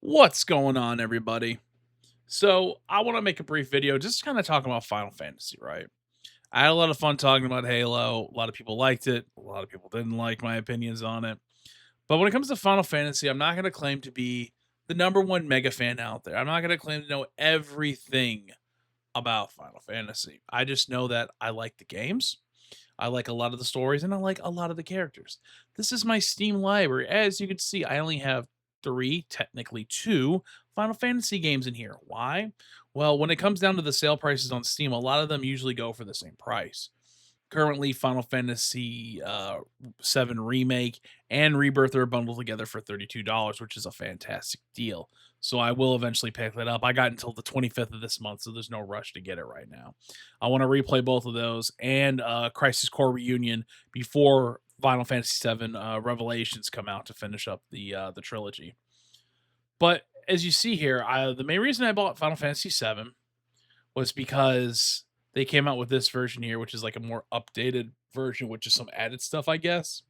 What's going on, everybody? So, I want to make a brief video just kind of talking about Final Fantasy, right? I had a lot of fun talking about Halo. A lot of people liked it, a lot of people didn't like my opinions on it. But when it comes to Final Fantasy, I'm not going to claim to be the number one mega fan out there. I'm not going to claim to know everything about Final Fantasy. I just know that I like the games. I like a lot of the stories and I like a lot of the characters. This is my Steam library. As you can see, I only have three, technically two, Final Fantasy games in here. Why? Well, when it comes down to the sale prices on Steam, a lot of them usually go for the same price. Currently, Final Fantasy 7 Remake and Rebirth are bundled together for $32, which is a fantastic deal. So I will eventually pick that up. I got until the 25th of this month, so there's no rush to get it right now. I want to replay both of those and Crisis Core Reunion before Final Fantasy 7 Revelations come out to finish up the trilogy. But as you see here, the main reason I bought Final Fantasy 7 was because they came out with this version here, which is like a more updated version with just some added stuff, I guess.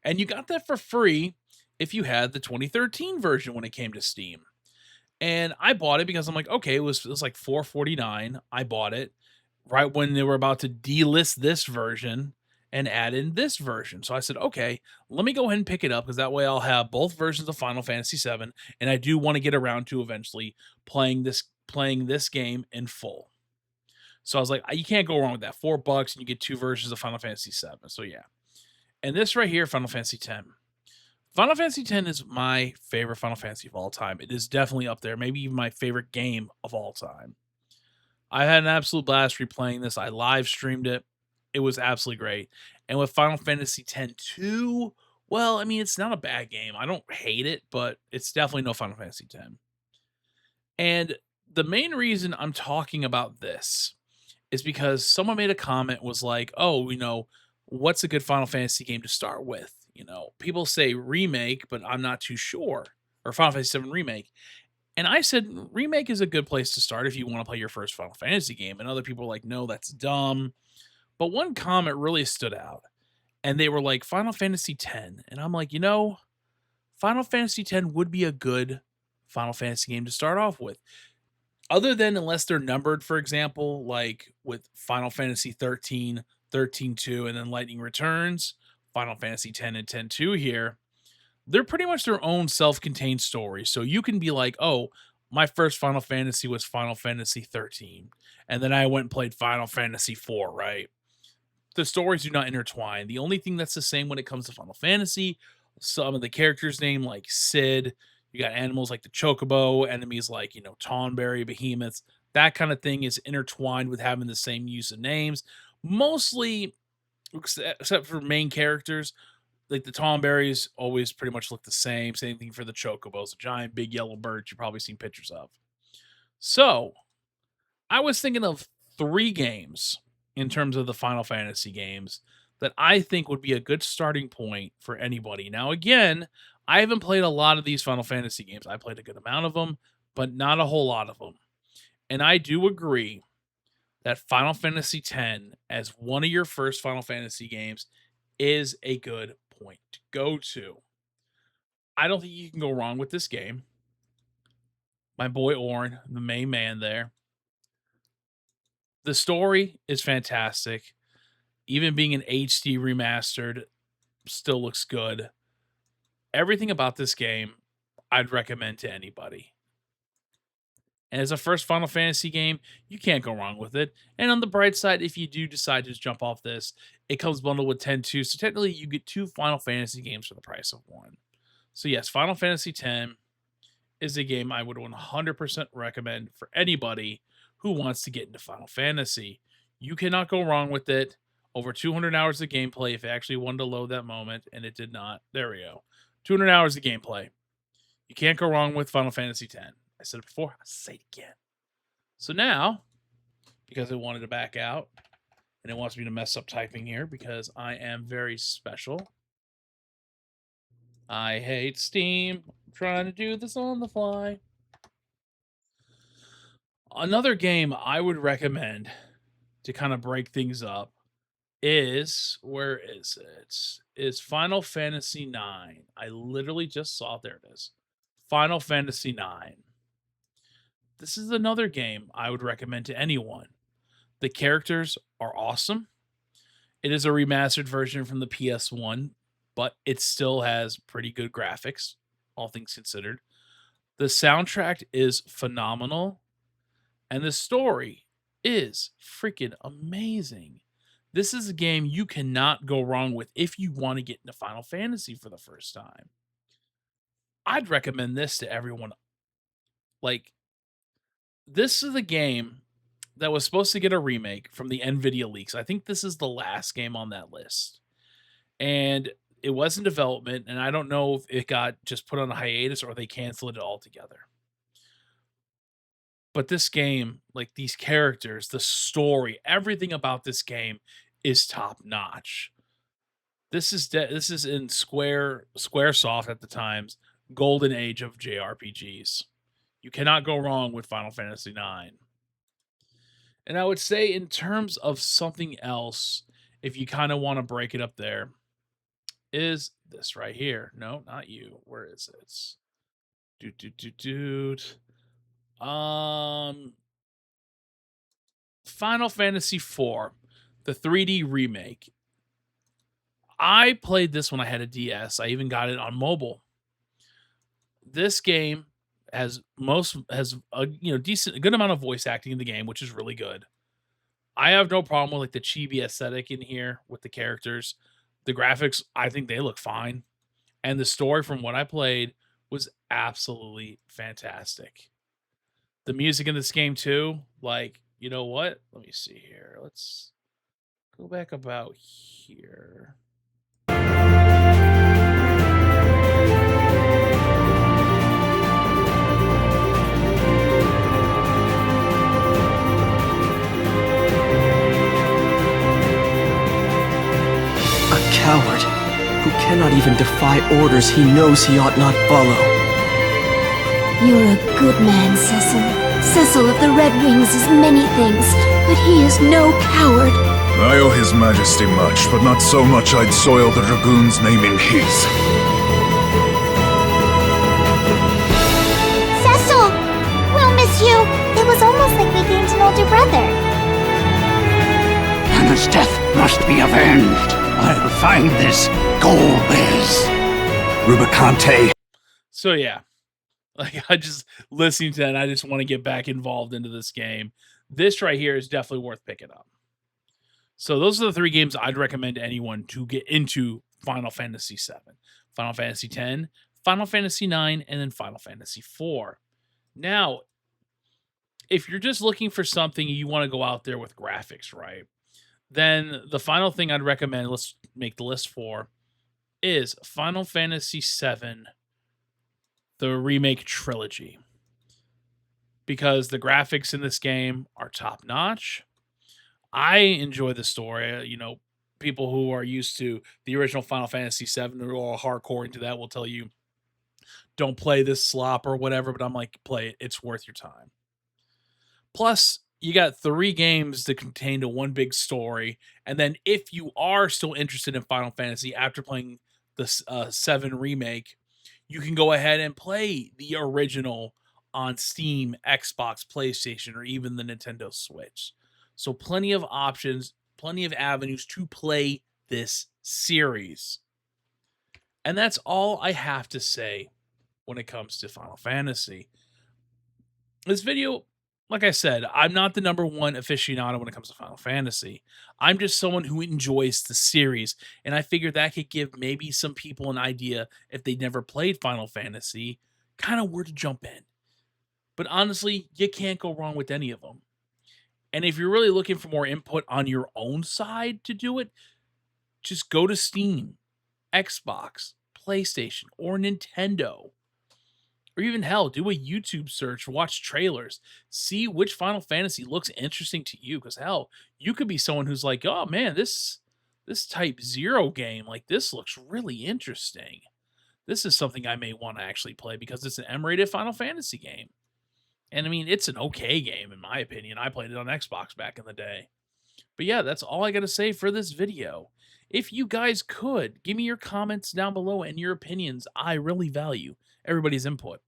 And you got that for free if you had the 2013 version when it came to Steam. And I bought it because I'm like, okay, it was like 449. I bought it right when they were about to delist this version and add in this version. So I said, okay, let me go ahead and pick it up because that way I'll have both versions of Final Fantasy 7 and I do want to get around to eventually playing this game in full. So I was like, you can't go wrong with that. $4 and you get two versions of Final Fantasy 7. So yeah. And this right here, Final Fantasy 10. Final Fantasy 10 is my favorite Final Fantasy of all time. It is definitely up there, maybe even my favorite game of all time. I had an absolute blast replaying this. I live streamed it. It was absolutely great. And with Final Fantasy 10 2, well, I mean, it's not a bad game. I don't hate it, but it's definitely no Final Fantasy 10. And the main reason I'm talking about this is because someone made a comment was like, "Oh, what's a good Final Fantasy game to start with?" People say remake, but I'm not too sure. Or Final Fantasy 7 remake. And I said remake is a good place to start if you want to play your first Final Fantasy game. And other people were like, "No, that's dumb." But one comment really stood out. And they were like Final Fantasy 10. And I'm like, Final Fantasy 10 would be a good Final Fantasy game to start off with. Other than unless they're numbered, for example, like with Final Fantasy 13, 13-2, and then Lightning Returns, Final Fantasy 10 and 10-2 here, they're pretty much their own self-contained stories. So you can be like, oh, my first Final Fantasy was Final Fantasy 13, and then I went and played Final Fantasy 4, right? The stories do not intertwine. The only thing that's the same when it comes to Final Fantasy, some of the characters' name, like Sid, you got animals like the Chocobo, enemies like, Tonberry, behemoths, that kind of thing is intertwined with having the same use of names. Mostly, except for main characters, like the Tonberries always pretty much look the same. Same thing for the Chocobos, a giant big yellow bird you've probably seen pictures of. So, I was thinking of three games in terms of the Final Fantasy games that I think would be a good starting point for anybody. Now, again, I haven't played a lot of these Final Fantasy games. I played a good amount of them, but not a whole lot of them. And I do agree that Final Fantasy X, as one of your first Final Fantasy games, is a good point to go to. I don't think you can go wrong with this game. My boy Orin, the main man there. The story is fantastic. Even being an HD remastered still looks good. Everything about this game I'd recommend to anybody. And as a first Final Fantasy game, you can't go wrong with it. And on the bright side, if you do decide to jump off this, it comes bundled with 10-2. So technically, you get two Final Fantasy games for the price of one. So, yes, Final Fantasy X is a game I would 100% recommend for anybody who wants to get into Final Fantasy. You cannot go wrong with it. Over 200 hours of gameplay if it actually wanted to load that moment, and it did not. There we go. 200 hours of gameplay. You can't go wrong with Final Fantasy X. I said it before, I'll say it again. So now, because it wanted to back out, and it wants me to mess up typing here because I am very special. I hate Steam. I'm trying to do this on the fly. Another game I would recommend to kind of break things up is where is it? Is Final Fantasy 9. I literally just saw it. There it is. Final Fantasy IX. This is another game I would recommend to anyone. The characters are awesome. It is a remastered version from the PS1, but it still has pretty good graphics, all things considered. The soundtrack is phenomenal, and the story is freaking amazing. This is a game you cannot go wrong with if you want to get into Final Fantasy for the first time. I'd recommend this to everyone. Like, this is a game that was supposed to get a remake from the NVIDIA leaks. I think this is the last game on that list. And it was in development, and I don't know if it got just put on a hiatus or they canceled it altogether. But this game, like these characters, the story, everything about this game is top notch. This is in Squaresoft at the time's golden age of JRPGs. You cannot go wrong with Final Fantasy IX. And I would say in terms of something else, if you kind of want to break it up there, is this right here. No, not you. Where is it? Dude. Final Fantasy IV, the 3D remake. I played this when I had a DS. I even got it on mobile. This game has a decent, a good amount of voice acting in the game, which is really good. I have no problem with like the chibi aesthetic in here with the characters. The graphics, I think they look fine. And the story from what I played was absolutely fantastic. The music in this game too, like, you know what? Let me see here. Let's go back about here. Coward who cannot even defy orders he knows he ought not follow. You're a good man, Cecil. Cecil of the Red Wings is many things, but he is no coward. I owe His Majesty much, but not so much I'd soil the Dragoon's name in his. Cecil! We'll miss you. It was almost like we gained an older brother. Hannah's death must be avenged. I'll find this gold biz. Rubicante. So yeah, like I just listening to that, and I just want to get back involved into this game. This right here is definitely worth picking up. So those are the 3 games I'd recommend to anyone to get into Final Fantasy VII, Final Fantasy X, Final Fantasy IX, and then Final Fantasy IV. Now, if you're just looking for something you want to go out there with graphics, right? Then the final thing I'd recommend, let's make the list for, is Final Fantasy VII, the remake trilogy. Because the graphics in this game are top notch. I enjoy the story. People who are used to the original Final Fantasy VII or are hardcore into that will tell you, don't play this slop or whatever, but I'm like, play it. It's worth your time. Plus, you got 3 games that contain to one big story. And then if you are still interested in Final Fantasy after playing the 7 remake, you can go ahead and play the original on Steam, Xbox, PlayStation, or even the Nintendo Switch. So plenty of options, plenty of avenues to play this series. And that's all I have to say when it comes to Final Fantasy. This video, like I said, I'm not the number one aficionado when it comes to Final Fantasy. I'm just someone who enjoys the series, and I figured that could give maybe some people an idea, if they never played Final Fantasy, kind of where to jump in. But honestly, you can't go wrong with any of them. And if you're really looking for more input on your own side to do it, just go to Steam, Xbox, PlayStation, or Nintendo. Or even hell, do a YouTube search, watch trailers, see which Final Fantasy looks interesting to you. Because hell, you could be someone who's like, oh man, this Type 0 game, like this looks really interesting. This is something I may want to actually play because it's an M-rated Final Fantasy game. And I mean, it's an okay game in my opinion. I played it on Xbox back in the day. But yeah, that's all I got to say for this video. If you guys could, give me your comments down below and your opinions. I really value everybody's input.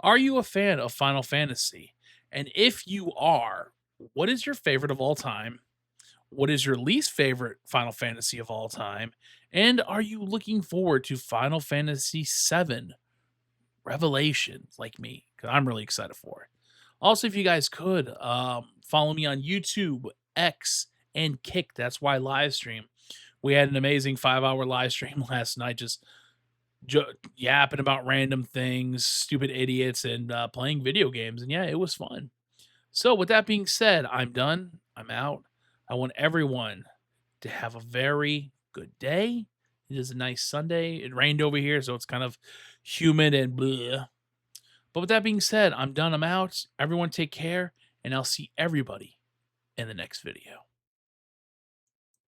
Are you a fan of Final Fantasy? And if you are, what is your favorite of all time? What is your least favorite Final Fantasy of all time? And are you looking forward to Final Fantasy VII Revelations like me? Because I'm really excited for it. Also, if you guys could follow me on YouTube, X, and Kick. That's why I live stream. We had an amazing 5-hour live stream last night, just yapping about random things, stupid idiots, and playing video games. And yeah, it was fun. So, with that being said, I'm done. I'm out. I want everyone to have a very good day. It is a nice Sunday. It rained over here, so it's kind of humid and bleh. But with that being said, I'm done. I'm out. Everyone take care, and I'll see everybody in the next video.